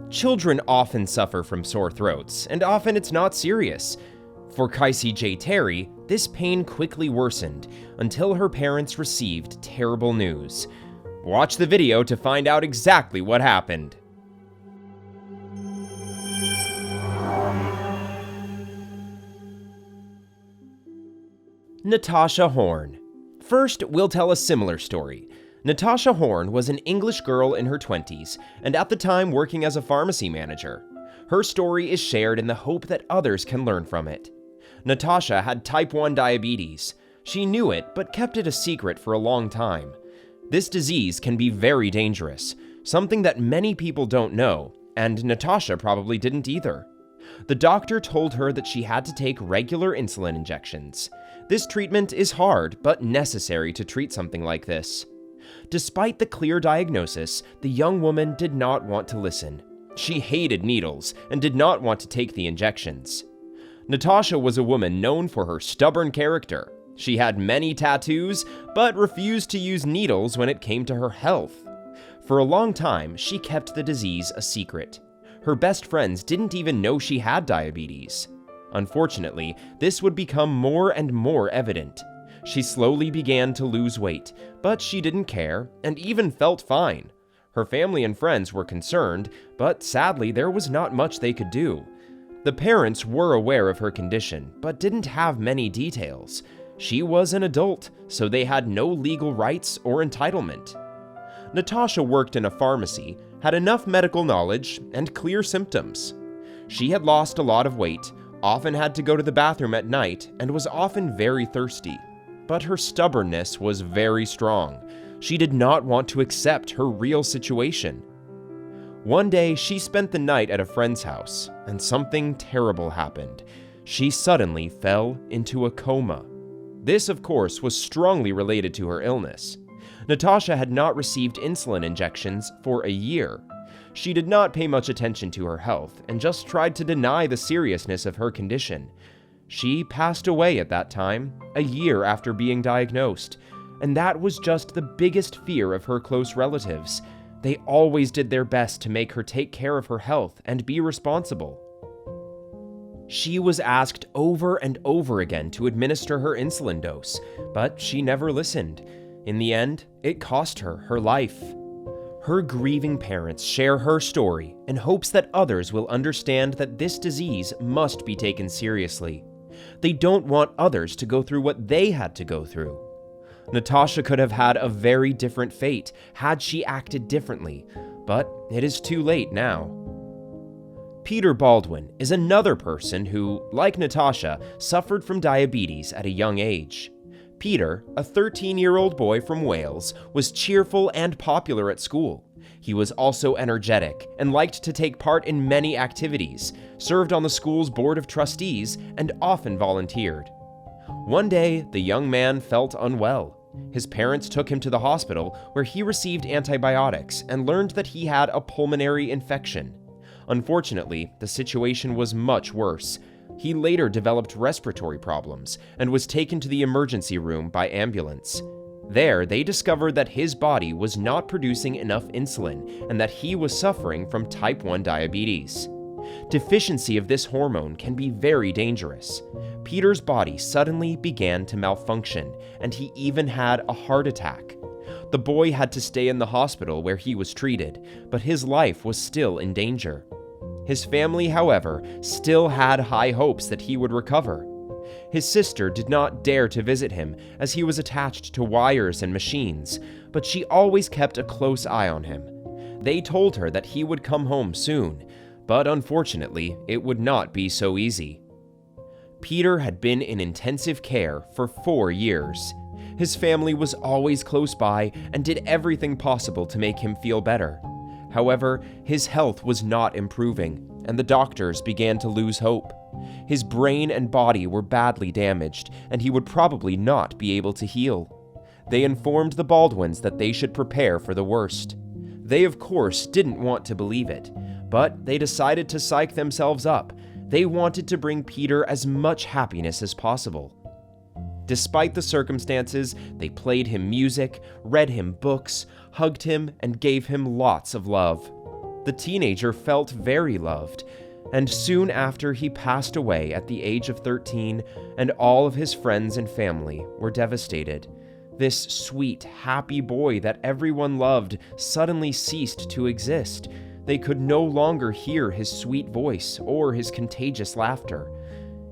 Children often suffer from sore throats, and often it's not serious. For Kycie Jay Terry, this pain quickly worsened until her parents received terrible news. Watch the video to find out exactly what happened. Natasha Horn. First, we'll tell a similar story. Natasha Horn was an English girl in her 20s, and at the time working as a pharmacy manager. Her story is shared in the hope that others can learn from it. Natasha had type 1 diabetes. She knew it, but kept it a secret for a long time. This disease can be very dangerous, something that many people don't know, and Natasha probably didn't either. The doctor told her that she had to take regular insulin injections. This treatment is hard, but necessary to treat something like this. Despite the clear diagnosis, the young woman did not want to listen. She hated needles and did not want to take the injections. Natasha was a woman known for her stubborn character. She had many tattoos, but refused to use needles when it came to her health. For a long time, she kept the disease a secret. Her best friends didn't even know she had diabetes. Unfortunately, this would become more and more evident. She slowly began to lose weight, but she didn't care and even felt fine. Her family and friends were concerned, but sadly there was not much they could do. The parents were aware of her condition, but didn't have many details. She was an adult, so they had no legal rights or entitlement. Natasha worked in a pharmacy, had enough medical knowledge, and clear symptoms. She had lost a lot of weight, often had to go to the bathroom at night, and was often very thirsty. But her stubbornness was very strong. She did not want to accept her real situation. One day, she spent the night at a friend's house, and something terrible happened. She suddenly fell into a coma. This, of course, was strongly related to her illness. Natasha had not received insulin injections for a year. She did not pay much attention to her health and just tried to deny the seriousness of her condition. She passed away at that time, a year after being diagnosed, and that was just the biggest fear of her close relatives. They always did their best to make her take care of her health and be responsible. She was asked over and over again to administer her insulin dose, but she never listened. In the end, it cost her her life. Her grieving parents share her story in hopes that others will understand that this disease must be taken seriously. They don't want others to go through what they had to go through. Natasha could have had a very different fate had she acted differently, but it is too late now. Peter Baldwin is another person who, like Natasha, suffered from diabetes at a young age. Peter, a 13-year-old boy from Wales, was cheerful and popular at school. He was also energetic and liked to take part in many activities, served on the school's board of trustees, and often volunteered. One day, the young man felt unwell. His parents took him to the hospital, where he received antibiotics and learned that he had a pulmonary infection. Unfortunately, the situation was much worse. He later developed respiratory problems and was taken to the emergency room by ambulance. There, they discovered that his body was not producing enough insulin and that he was suffering from type 1 diabetes. Deficiency of this hormone can be very dangerous. Peter's body suddenly began to malfunction, and he even had a heart attack. The boy had to stay in the hospital where he was treated, but his life was still in danger. His family, however, still had high hopes that he would recover. His sister did not dare to visit him as he was attached to wires and machines, but she always kept a close eye on him. They told her that he would come home soon, but unfortunately, it would not be so easy. Peter had been in intensive care for 4 years. His family was always close by and did everything possible to make him feel better. However, his health was not improving, and the doctors began to lose hope. His brain and body were badly damaged, and he would probably not be able to heal. They informed the Baldwins that they should prepare for the worst. They, of course, didn't want to believe it, but they decided to psych themselves up. They wanted to bring Peter as much happiness as possible. Despite the circumstances, they played him music, read him books, hugged him, and gave him lots of love. The teenager felt very loved, and soon after he passed away at the age of 13, and all of his friends and family were devastated. This sweet, happy boy that everyone loved suddenly ceased to exist. They could no longer hear his sweet voice or his contagious laughter.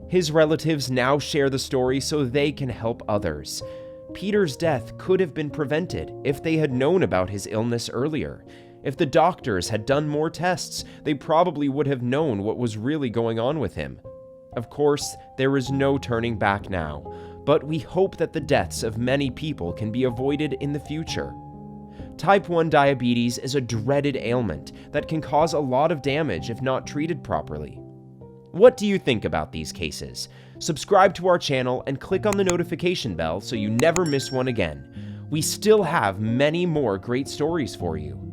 His relatives now share the story so they can help others. Peter's death could have been prevented if they had known about his illness earlier. If the doctors had done more tests, they probably would have known what was really going on with him. Of course, there is no turning back now, but we hope that the deaths of many people can be avoided in the future. Type 1 diabetes is a dreaded ailment that can cause a lot of damage if not treated properly. What do you think about these cases? Subscribe to our channel and click on the notification bell so you never miss one again. We still have many more great stories for you.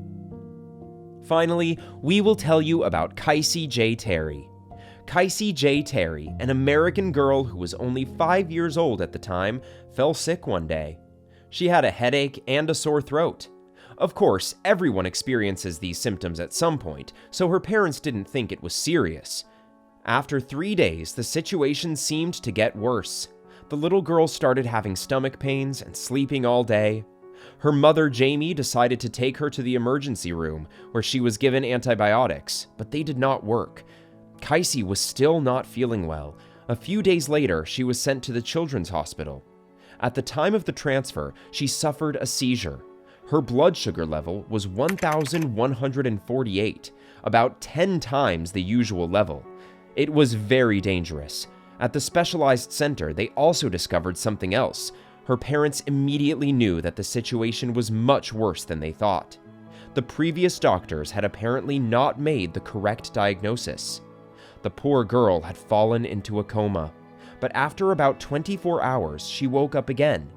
Finally, we will tell you about Kycie Jay Terry. Kycie Jay Terry, an American girl who was only 5 years old at the time, fell sick one day. She had a headache and a sore throat. Of course, everyone experiences these symptoms at some point, so her parents didn't think it was serious. After 3 days, the situation seemed to get worse. The little girl started having stomach pains and sleeping all day. Her mother, Jamie, decided to take her to the emergency room, where she was given antibiotics, but they did not work. Kycie was still not feeling well. A few days later, she was sent to the children's hospital. At the time of the transfer, she suffered a seizure. Her blood sugar level was 1,148, about 10 times the usual level. It was very dangerous. At the specialized center, they also discovered something else. Her parents immediately knew that the situation was much worse than they thought. The previous doctors had apparently not made the correct diagnosis. The poor girl had fallen into a coma, but after about 24 hours, she woke up again.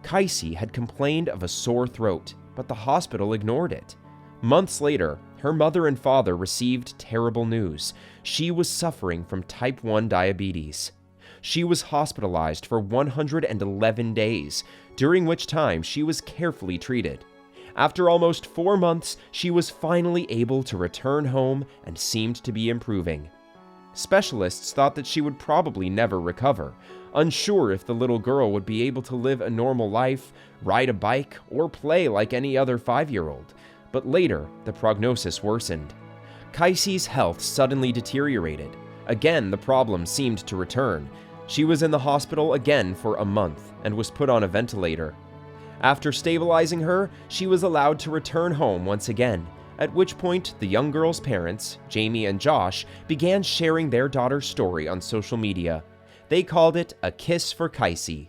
Kycie had complained of a sore throat, but the hospital ignored it. Months later, her mother and father received terrible news. She was suffering from type 1 diabetes. She was hospitalized for 111 days, during which time she was carefully treated. After almost 4 months, she was finally able to return home and seemed to be improving. Specialists thought that she would probably never recover, unsure if the little girl would be able to live a normal life, ride a bike, or play like any other 5-year-old. But later, the prognosis worsened. Kycie's health suddenly deteriorated. Again, the problem seemed to return. She was in the hospital again for a month and was put on a ventilator. After stabilizing her, she was allowed to return home once again, at which point the young girl's parents, Jamie and Josh, began sharing their daughter's story on social media. They called it A Kiss for Kycie.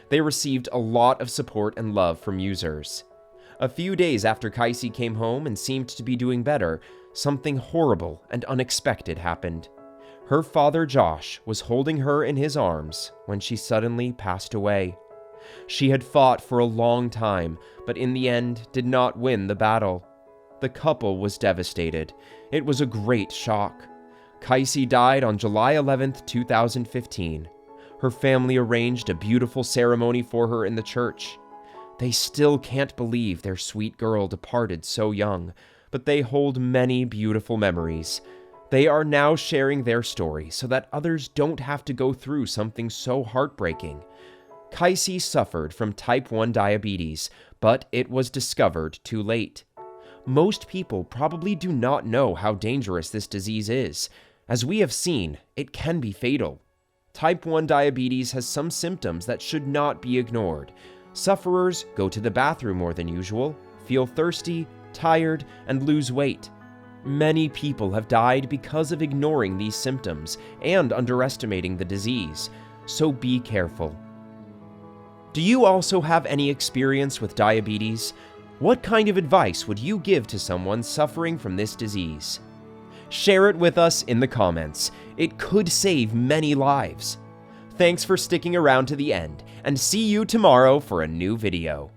They received a lot of support and love from users. A few days after Kycie came home and seemed to be doing better, something horrible and unexpected happened. Her father, Josh, was holding her in his arms when she suddenly passed away. She had fought for a long time, but in the end did not win the battle. The couple was devastated. It was a great shock. Kycie died on July 11th, 2015. Her family arranged a beautiful ceremony for her in the church. They still can't believe their sweet girl departed so young, but they hold many beautiful memories. They are now sharing their story so that others don't have to go through something so heartbreaking. Kycie suffered from type 1 diabetes, but it was discovered too late. Most people probably do not know how dangerous this disease is. As we have seen, it can be fatal. Type 1 diabetes has some symptoms that should not be ignored. Sufferers go to the bathroom more than usual, feel thirsty, tired, and lose weight. Many people have died because of ignoring these symptoms and underestimating the disease, so be careful. Do you also have any experience with diabetes? What kind of advice would you give to someone suffering from this disease? Share it with us in the comments. It could save many lives. Thanks for sticking around to the end, and see you tomorrow for a new video.